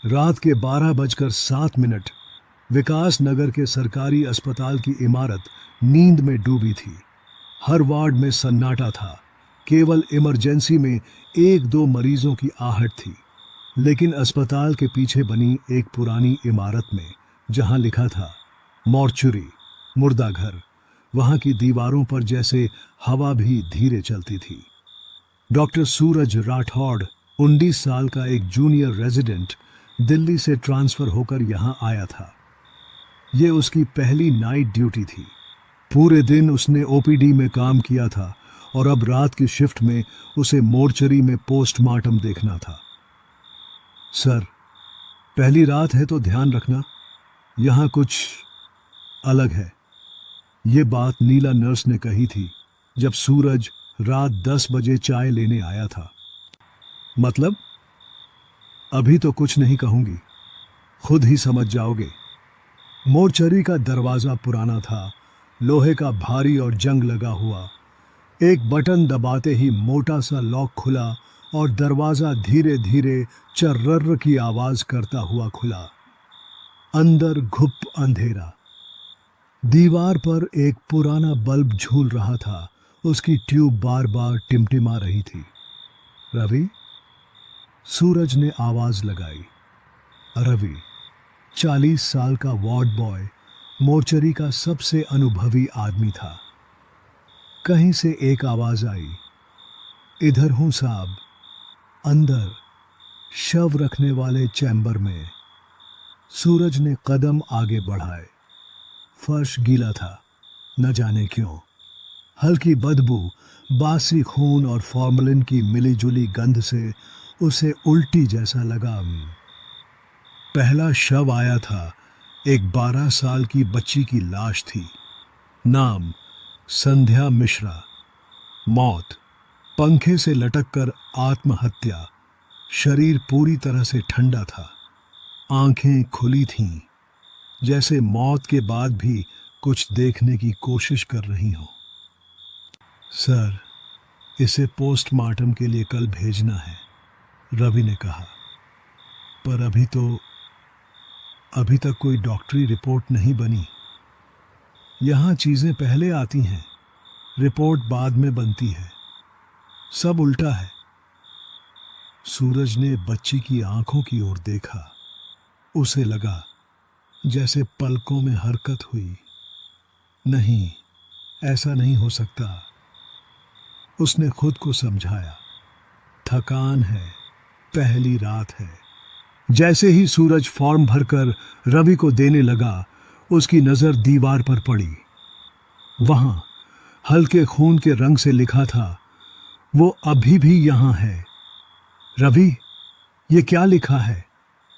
रात के 12:07 विकास नगर के सरकारी अस्पताल की इमारत नींद में डूबी थी। हर वार्ड में सन्नाटा था। केवल इमरजेंसी में एक दो मरीजों की आहट थी। लेकिन अस्पताल के पीछे बनी एक पुरानी इमारत में, जहां लिखा था मॉर्चुरी, मुर्दा घर, वहां की दीवारों पर जैसे हवा भी धीरे चलती थी। डॉक्टर सूरज राठौड़, 19 साल का एक जूनियर रेजिडेंट, दिल्ली से ट्रांसफर होकर यहाँ आया था। ये उसकी पहली नाइट ड्यूटी थी। पूरे दिन उसने ओपीडी में काम किया था और अब रात की शिफ्ट में उसे मोर्चरी में पोस्टमार्टम देखना था। सर, पहली रात है तो ध्यान रखना, यहाँ कुछ अलग है। ये बात नीला नर्स ने कही थी जब सूरज रात 10 बजे चाय लेने आया था। मतलब? अभी तो कुछ नहीं कहूंगी, खुद ही समझ जाओगे। मोर्चरी का दरवाजा पुराना था, लोहे का भारी और जंग लगा हुआ। एक बटन दबाते ही मोटा सा लॉक खुला और दरवाजा धीरे धीरे चर्रर की आवाज करता हुआ खुला। अंदर घुप अंधेरा। दीवार पर एक पुराना बल्ब झूल रहा था, उसकी ट्यूब बार बार टिमटिमा रही थी। रवि? सूरज ने आवाज लगाई। रवि, 40 साल का वार्ड बॉय, मोर्चरी का सबसे अनुभवी आदमी था। कहीं से एक आवाज आई, इधर हूं साहब। अंदर शव रखने वाले चैम्बर में। सूरज ने कदम आगे बढ़ाए। फर्श गीला था, न जाने क्यों। हल्की बदबू, बासी खून और फॉर्मलिन की मिलीजुली गंध से उसे उल्टी जैसा लगा। पहला शव आया था, एक 12 साल की बच्ची की लाश थी। नाम संध्या मिश्रा। मौत पंखे से लटककर आत्महत्या। शरीर पूरी तरह से ठंडा था, आंखें खुली थीं, जैसे मौत के बाद भी कुछ देखने की कोशिश कर रही हो। सर, इसे पोस्टमार्टम के लिए कल भेजना है, रवि ने कहा। पर अभी तक कोई डॉक्टरी रिपोर्ट नहीं बनी। यहाँ चीजें पहले आती हैं, रिपोर्ट बाद में बनती है। सब उल्टा है। सूरज ने बच्ची की आंखों की ओर देखा। उसे लगा जैसे पलकों में हरकत हुई। नहीं, ऐसा नहीं हो सकता। उसने खुद को समझाया, थकान है, पहली रात है। जैसे ही सूरज फॉर्म भरकर रवि को देने लगा, उसकी नजर दीवार पर पड़ी। वहां हल्के खून के रंग से लिखा था, वो अभी भी यहां है। रवि, ये क्या लिखा है?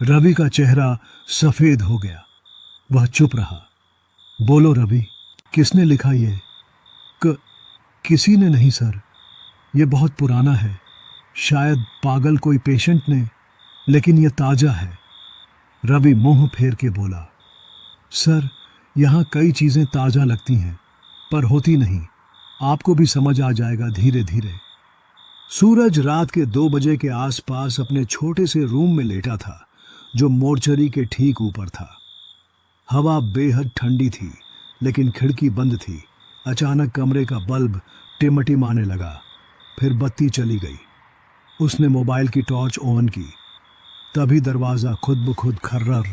रवि का चेहरा सफेद हो गया। वह चुप रहा। बोलो रवि, किसने लिखा ये? किसी ने नहीं सर, ये बहुत पुराना है, शायद पागल कोई पेशेंट ने, लेकिन ये ताजा है। रवि मुंह फेर के बोला, सर, यहाँ कई चीजें ताजा लगती हैं, पर होती नहीं। आपको भी समझ आ जाएगा धीरे धीरे। सूरज रात के 2 बजे के आसपास अपने छोटे से रूम में लेटा था, जो मोर्चरी के ठीक ऊपर था। हवा बेहद ठंडी थी, लेकिन खिड़की बंद थी। अचानक कमरे का बल्ब टिमटिमाने लगा, फिर बत्ती चली गई। उसने मोबाइल की टॉर्च ऑन की, तभी दरवाज़ा खुद ब खुद खर्रर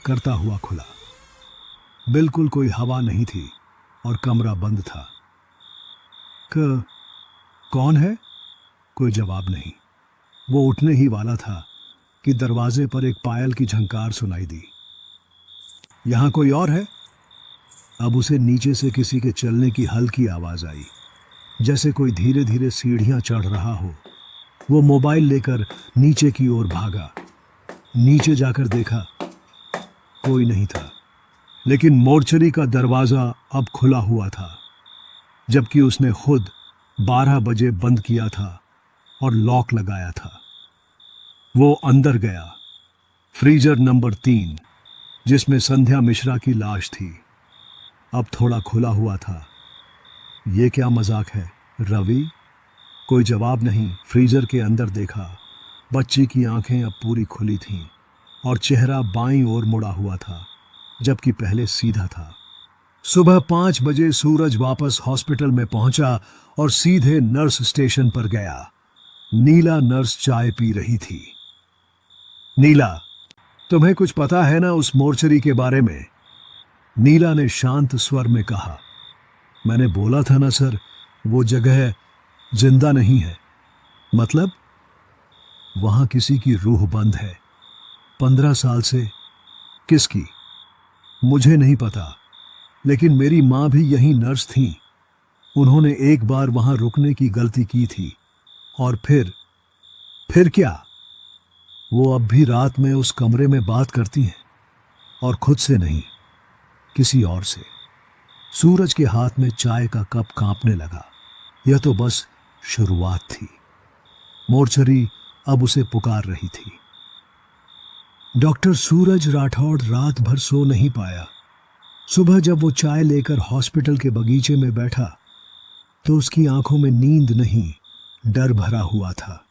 करता हुआ खुला। बिल्कुल कोई हवा नहीं थी और कमरा बंद था। कौन है? कोई जवाब नहीं। वो उठने ही वाला था कि दरवाजे पर एक पायल की झंकार सुनाई दी। यहाँ कोई और है? अब उसे नीचे से किसी के चलने की हल्की आवाज आई, जैसे कोई धीरे धीरे सीढ़ियां चढ़ रहा हो। वो मोबाइल लेकर नीचे की ओर भागा। नीचे जाकर देखा, कोई नहीं था, लेकिन मोर्चरी का दरवाजा अब खुला हुआ था, जबकि उसने खुद 12 बजे बंद किया था और लॉक लगाया था। वो अंदर गया। फ्रीजर नंबर 3, जिसमें संध्या मिश्रा की लाश थी, अब थोड़ा खुला हुआ था। ये क्या मजाक है रवि? कोई जवाब नहीं। फ्रीजर के अंदर देखा, बच्ची की आंखें अब पूरी खुली थीं, और चेहरा बाईं ओर मुड़ा हुआ था, जबकि पहले सीधा था। सुबह 5 बजे सूरज वापस हॉस्पिटल में पहुंचा और सीधे नर्स स्टेशन पर गया। नीला नर्स चाय पी रही थी। नीला, तुम्हें कुछ पता है ना उस मोर्चरी के बारे में? नीला ने शांत स्वर में कहा। मैंने बोला था ना सर, वो जगह जिंदा नहीं है। मतलब? वहां किसी की रूह बंद है, 15 साल से। किसकी? मुझे नहीं पता, लेकिन मेरी माँ भी यही नर्स थी। उन्होंने एक बार वहां रुकने की गलती की थी, और फिर क्या? वो अब भी रात में उस कमरे में बात करती हैं, और खुद से नहीं, किसी और से। सूरज के हाथ में चाय का कप कांपने लगा। यह तो बस शुरुआत थी। मोर्चरी अब उसे पुकार रही थी। डॉक्टर सूरज राठौड़ रात भर सो नहीं पाया। सुबह जब वो चाय लेकर हॉस्पिटल के बगीचे में बैठा, तो उसकी आंखों में नींद नहीं, डर भरा हुआ था।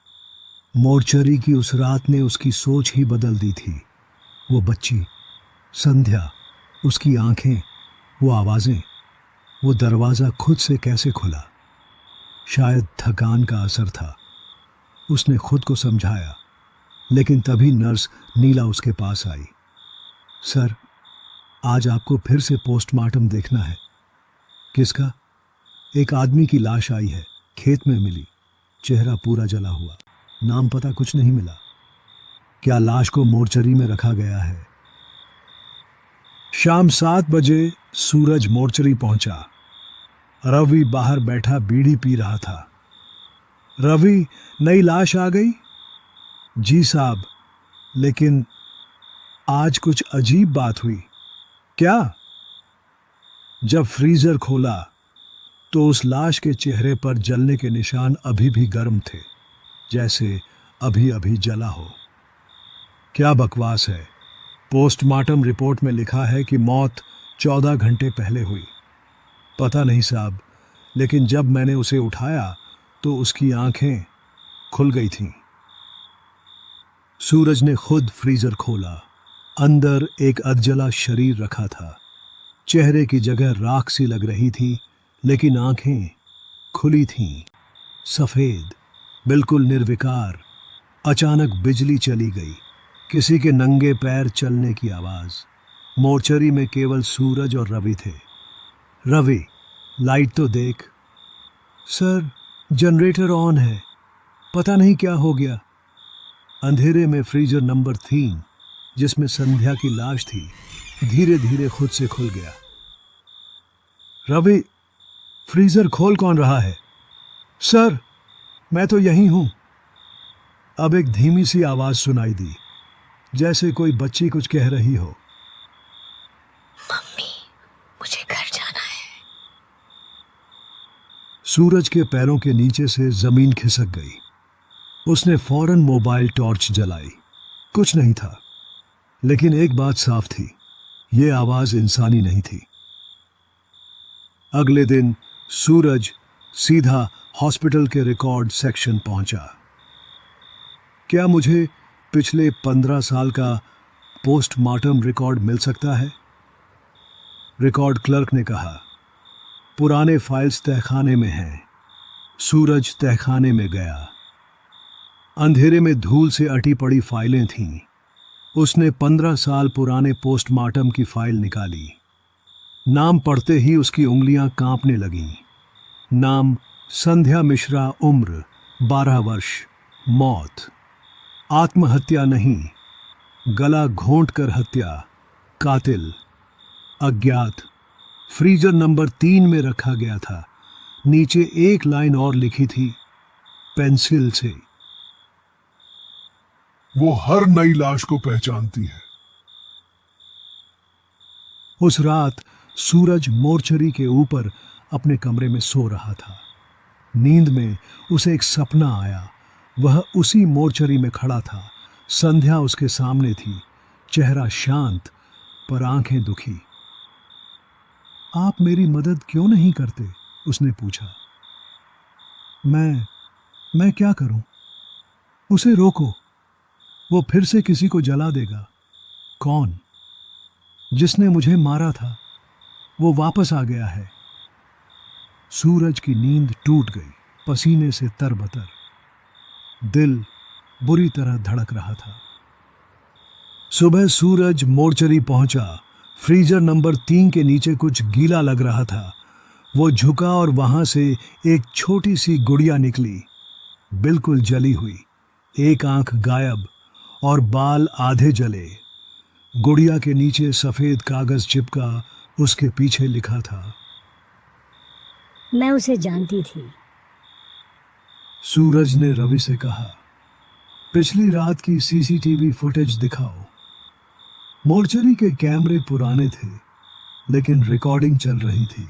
मोर्चरी की उस रात ने उसकी सोच ही बदल दी थी। वो बच्ची, संध्या, उसकी आंखें, वो आवाजें, वो दरवाजा खुद से कैसे खुला? शायद थकान का असर था। उसने खुद को समझाया, लेकिन तभी नर्स नीला उसके पास आई। सर, आज आपको फिर से पोस्टमार्टम देखना है। किसका? एक आदमी की लाश आई है, खेत में मिली, चेहरा पूरा जला हुआ, नाम पता कुछ नहीं मिला। क्या लाश को मोर्चरी में रखा गया है? शाम 7 बजे सूरज मोर्चरी पहुंचा। रवि बाहर बैठा बीड़ी पी रहा था। रवि, नई लाश आ गई? जी साहब, लेकिन आज कुछ अजीब बात हुई। क्या? जब फ्रीजर खोला तो उस लाश के चेहरे पर जलने के निशान अभी भी गर्म थे, जैसे अभी अभी जला हो। क्या बकवास है? पोस्टमार्टम रिपोर्ट में लिखा है कि मौत 14 घंटे पहले हुई। पता नहीं साहब, लेकिन जब मैंने उसे उठाया तो उसकी आंखें खुल गई थीं। सूरज ने खुद फ्रीजर खोला। अंदर एक अधजला शरीर रखा था। चेहरे की जगह राख सी लग रही थी, लेकिन आंखें खुली थीं, सफेद, बिल्कुल निर्विकार। अचानक बिजली चली गई। किसी के नंगे पैर चलने की आवाज। मोर्चरी में केवल सूरज और रवि थे। रवि, लाइट तो देख। सर, जनरेटर ऑन है, पता नहीं क्या हो गया। अंधेरे में फ्रीजर नंबर 3, जिसमें संध्या की लाश थी, धीरे धीरे खुद से खुल गया। रवि, फ्रीजर खोल कौन रहा है? सर, मैं तो यहीं हूं। अब एक धीमी सी आवाज सुनाई दी, जैसे कोई बच्ची कुछ कह रही हो। मम्मी, मुझे घर जाना है। सूरज के पैरों के नीचे से जमीन खिसक गई। उसने फौरन मोबाइल टॉर्च जलाई। कुछ नहीं था, लेकिन एक बात साफ थी, ये आवाज इंसानी नहीं थी। अगले दिन सूरज सीधा हॉस्पिटल के रिकॉर्ड सेक्शन पहुंचा। क्या मुझे पिछले 15 साल का पोस्टमार्टम रिकॉर्ड मिल सकता है? रिकॉर्ड क्लर्क ने कहा। पुराने फाइल्स तहखाने में हैं। सूरज तहखाने में गया। अंधेरे में धूल से अटी पड़ी फाइलें थीं। उसने 15 साल पुराने पोस्टमार्टम की फाइल निकाली। नाम पढ़ते ही उसकी उंगलियां कांपने लगीं। नाम संध्या मिश्रा, उम्र 12 वर्ष, मौत आत्महत्या नहीं, गला घोंट कर हत्या, कातिल अज्ञात। फ्रीजर नंबर 3 में रखा गया था। नीचे एक लाइन और लिखी थी, पेंसिल से। वो हर नई लाश को पहचानती है। उस रात सूरज मोर्चरी के ऊपर अपने कमरे में सो रहा था। नींद में उसे एक सपना आया। वह उसी मोर्चरी में खड़ा था। संध्या उसके सामने थी, चेहरा शांत पर आंखें दुखी। आप मेरी मदद क्यों नहीं करते? उसने पूछा। मैं क्या करूं? उसे रोको, वो फिर से किसी को जला देगा। कौन? जिसने मुझे मारा था वो वापस आ गया है। सूरज की नींद टूट गई, पसीने से तरबतर। दिल बुरी तरह धड़क रहा था। सुबह सूरज मोर्चरी पहुंचा। फ्रीजर नंबर 3 के नीचे कुछ गीला लग रहा था। वो झुका और वहां से एक छोटी सी गुड़िया निकली, बिल्कुल जली हुई, एक आंख गायब और बाल आधे जले। गुड़िया के नीचे सफेद कागज चिपका, उसके पीछे लिखा था, मैं उसे जानती थी। सूरज ने रवि से कहा, पिछली रात की सीसीटीवी फुटेज दिखाओ। मोर्चरी के कैमरे पुराने थे, लेकिन रिकॉर्डिंग चल रही थी।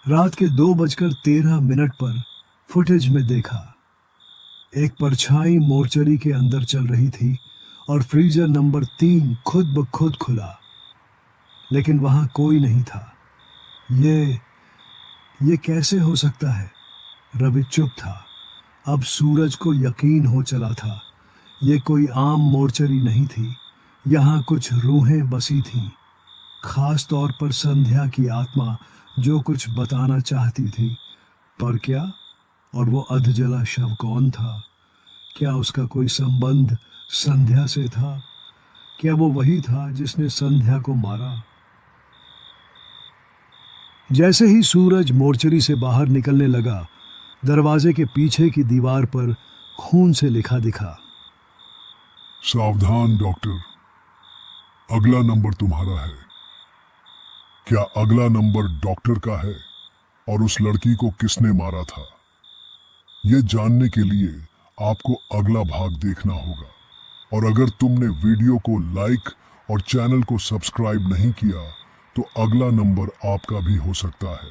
रात के 2:13 पर फुटेज में देखा, एक परछाई मोर्चरी के अंदर चल रही थी और फ्रीजर नंबर 3 खुद ब खुद खुला, लेकिन वहां कोई नहीं था। ये कैसे हो सकता है? रवि चुप था। अब सूरज को यकीन हो चला था, ये कोई आम मोर्चरी नहीं थी। यहाँ कुछ रूहें बसी थीं, खास तौर पर संध्या की आत्मा जो कुछ बताना चाहती थी। पर क्या? और वो अधजला शव कौन था? क्या उसका कोई संबंध संध्या से था? क्या वो वही था जिसने संध्या को मारा? जैसे ही सूरज मोर्चरी से बाहर निकलने लगा, दरवाजे के पीछे की दीवार पर खून से लिखा दिखा, सावधान डॉक्टर, अगला नंबर तुम्हारा है। क्या अगला नंबर डॉक्टर का है और उस लड़की को किसने मारा था? ये जानने के लिए आपको अगला भाग देखना होगा। और अगर तुमने वीडियो को लाइक और चैनल को सब्सक्राइब नहीं किया तो अगला नंबर आपका भी हो सकता है।